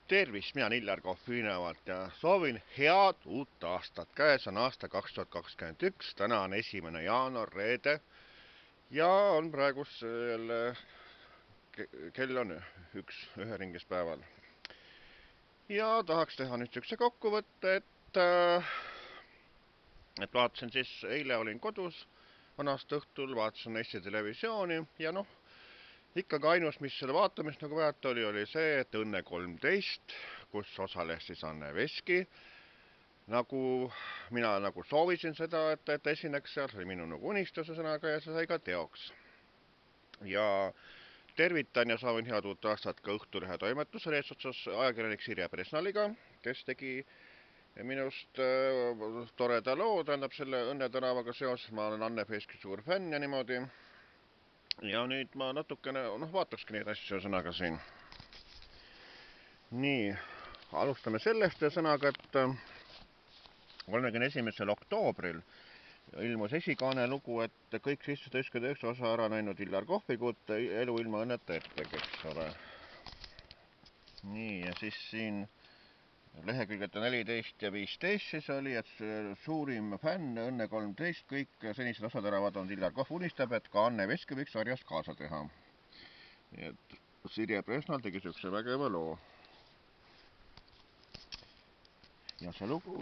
Tervist, mina olen Illar Kohvinevalt ja soovin head uut aastat. Käes on aasta 2021, täna on 1. jaanuar, reede ja on praegu jälle, kell on ühe ringis päeval. Ja tahaks teha nüüd sihukese kokkuvõtte, et vaatasin siis, eile olin kodus, vanast õhtul vaatasin Eesti Televisiooni ja noh, ikkagi ainus, mis selle vaatamist nagu vajata oli see, et Õnne 13, kus osales siis Anne Veski, nagu mina nagu soovisin seda, et esineks seal, see oli minu nagu unistuse sõnaga ja see sai ka teoks. Ja tervitan ja soovin head uut aastat ka Õhtulehe toimetusele eesotsas ajakirjanik Sirje Presnaliga, kes tegi minust toreda loo, tähendab selle Õnne tänavaga seoses, ma olen Anne Veski suur fänn ja niimoodi. Ja nüüd ma natukene, vaatakski neid asju sõnaga siin. Nii, alustame sellest sõnaga, et 31. oktoobril ilmus esikaane lugu, et kõik 799 osa ära näinud Illar Kohvikut elu ilma õnneta ettegi, eks ole. Nii, ja siis siin lehekülgede 14 ja 15 siis oli, et suurim fänn Õnne 13, kõik senised osad ära vaadanud Illar Kohv unistab, et ka Anne Veski võiks sarjas kaasa teha. Nii et Sirje Presnal tegi sihukese vägeva loo. Ja see lugu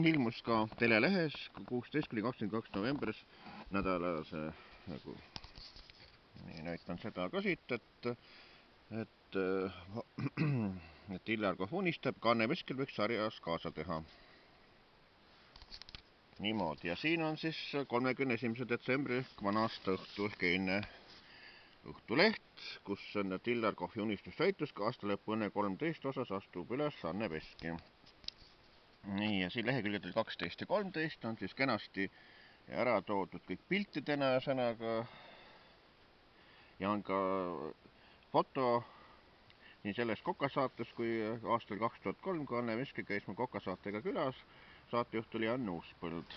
ilmus ka telelehes 16–22 novembris nädalase nagu. Nii, näitan seda ka siit, et Illar Kohv unistab, ka Anne Veskil võiks sarjas kaasa teha. Niimoodi, ja siin on siis 31. detsembri ehk vana-aasta õhtu ehk eilne Õhtuleht, kus on, et Illar Kohvi unistus täitus, ka aasta lõpu Õnne 13 osas astub üles Anne Veski. Nii, ja siin lehekülgedel 12 ja 13 on siis kenasti ära toodud kõik piltidena ja sõnaga ja on ka foto nii selles kokasaates kui aastal 2003, kui Anne Veski käis mul kokasaatega külas, saatejuht oli Jan Uuspõld.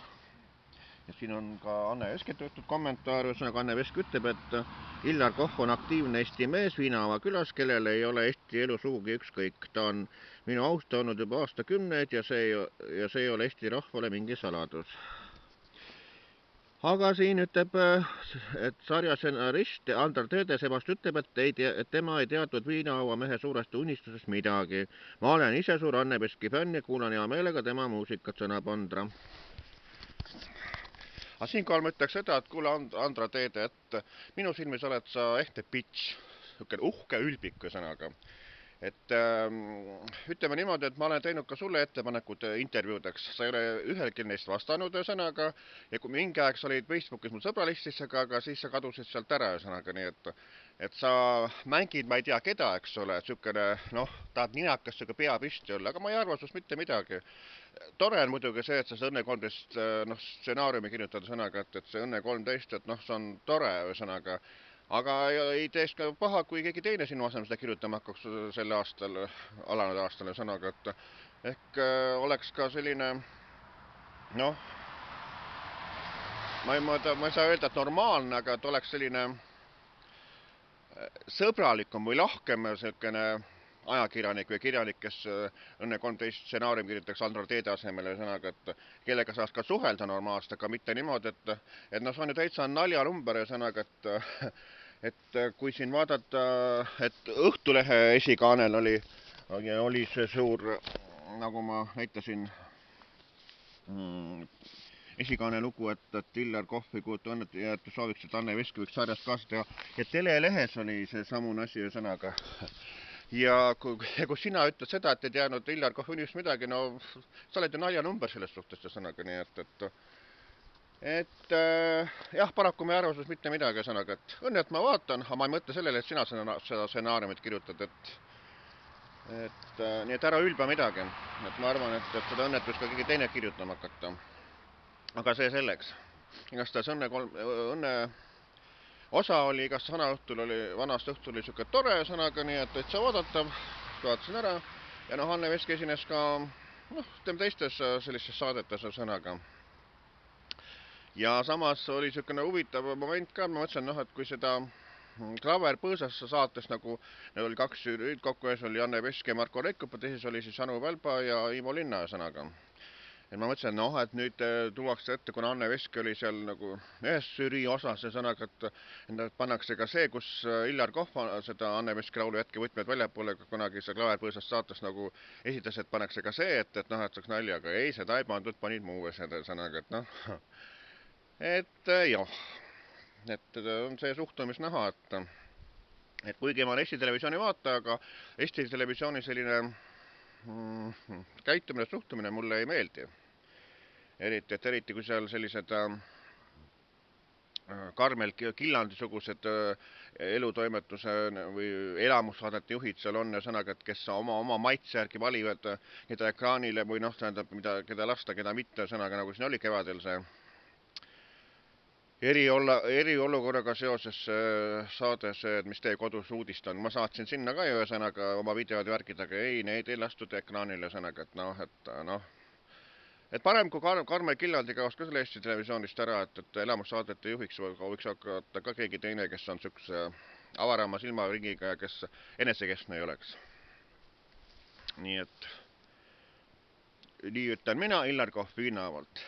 Ja siin on ka Anne Veskilt võetud kommentaar, ühesõnaga Anne Vesk ütleb, et Illar Kohv on aktiivne Eesti mees Viinaava külas, kellel ei ole Eesti elu sugugi ükskõik. Ta on minu austa olnud juba aastakümneid ja see ei ole Eesti rahvale mingi saladus. Aga siin ütleb, et sarja stsenarist Andra Teede sebast ütleb, et tema ei teadnud Viinaava mehe suurest unistusest midagi. Ma olen ise suur Anne Veski fänn ja kuulan hea meelega tema muusikat, sõnab Andra. Aga siinkohal ma ütleks seda, et kuule Andra Teede, et minu silmis oled sa ehte pitch, uhke ülbik sõnaga. Et ütleme niimoodi, et ma olen teinud ka sulle ettepanekud intervjuudeks, sa ei ole ühelgi neist vastanud sõnaga ja kui mingi aeg sa olid Facebookis mul sõbralistis, aga siis sa kadusid sealt ära sõnaga, nii et sa mängid, ma ei tea keda, eks ole, sükene, tahad ninakas siuke pea püsti olla, aga ma ei arva sinust mitte midagi. Tore on muidugi see, et sa Õnne 13 stsenaariumi kirjutada sõnaga, et see Õnne 13, et see on tore sõnaga. Aga ei teeks ka paha, kui keegi teine sinu asemel seda kirjutama hakkaks selle aastal, alanud aastale sõnaga, et ehk oleks ka selline, ma ei saa öelda, et normaalne, aga et oleks selline sõbralikum või lahkem selline ajakirjanik või kirjanik, kes Õnne 13 stsenaarium kirjutaks Andra Teede asemele sõnaga, et kellega saaks ka suhelda normaalselt, aga mitte niimoodi, et see on ju täitsa naljanumber sõnaga, et kui siin vaadata, et Õhtulehe esikaanel oli see suur, nagu ma näitasin, esikaane lugu, et Illar Kohv ei kujuta õnnet ja et sooviks, et Anne Veski võiks sarjast kaasa teha. Ja telelehes oli see samune asi sõnaga. Ja kui sina ütled seda, et ei teadnud Illar Kohv unistusest midagi, sa oled ju naljanumber selles suhtes sõnaga, nii et jah, paraku me ei arva sinust mitte midagi sõnaga, et õnne, et ma vaatan, aga ma ei mõtle sellele, et sina seda stsenaariumit kirjutad, nii et ära ülba midagi. Et ma arvan, et seda õnnet võiks ka keegi teine kirjutama hakata. Aga see selleks. Igastahes õnne osa oli, igast vanast õhtul oli siuke tore sõnaga, nii et täitsa oodatav. Vaatasin ära. Ja Anne Veski esines ka teistes sellistes saadetes sõnaga. Ja samas oli siukene huvitav moment ka, ma mõtlesin, et kui seda Klaver Põõsas saates nagu, need oli 2 žüriid kokku, ees oli Janne Veski ja Marko Reikup, teises oli siis Anu Välba ja Ivo Linna sõnaga. Et ma mõtlesin, et nüüd tuuakse ette, kuna Anne Veski oli seal nagu ühes žürii osas ja sõnaga, et pannakse ka see, kus Illar Kohva seda Anne Veski laulu Jätke võtmed väljapoole kunagi see Klaver Põõsas saates nagu esitas, et pannakse ka see, et saaks nalja, aga ei, seda ei pandud, panid muu seda sõnaga, et jah, et on see suhtumis näha, et kuigi ma olen Eesti Televisiooni vaataja, aga Eesti Televisiooni selline käitumine, suhtumine mulle ei meeldi. Eriti kui seal sellised Karmel Killandi-sugused elutoimetuse või elamussaadete juhid seal on ja sõnaga, et kes oma maitse järgi valivad, keda ekraanile või tähendab, keda lasta, keda mitte, sõnaga nagu siin oli kevadel see eriolukorraga seoses saade see, mis teie kodus uudist on. Ma saatsin sinna ka ju sõnaga oma videod värgid, aga ei, neid ei lastud ekraanile sõnaga, et parem kui Karmel Killandi kaoks ka selle Eesti Televisioonist ära, et elamussaadete juhiks võiks hakata ka keegi teine, kes on sükse avarama silmaringiga ja kes enesekeskne ei oleks. Nii et nii ütlen mina, Illar Kohv Viinaavalt.